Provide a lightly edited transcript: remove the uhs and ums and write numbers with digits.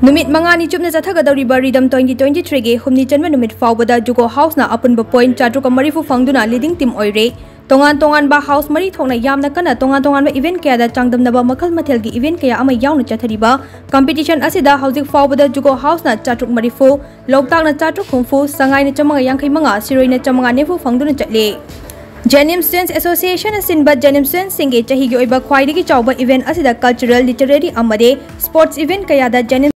नुमित मंगानी चुपना चथगदौरिबा रिदम 2023 गे हुमनी चनबा नुमित फावबदा जुगो हाउस ना अपुनबा point चाट्रुक मरीफु फंगदुना leading team ओइरे तोंगान तोंगान बा हाउस मरी थोंना यामना कना तोंगान तोंगान बा इवेंट कयादा चांगदमनबा मखल मथेल गी इवेंट कया अमा यावना चथरिबा कंपटीशन असिदा हौजिक फावबदा जुगो हाउस ना चाट्रुक मरीफु लोकताक ना चाट्रुक हुमफु संगाई ना चमंगा यांखै मंगा सिरोई ना चमंगा नेफु फंगदुना चटले Jnims Students Association असिनबा Jnims Students सिंगे चही गी ओइबा ख्वाइदगी चावबा इवेंट असिदा कल्चरल लिटरेरी अमदे स्पोर्ट्स इवेंट कयादा Jnims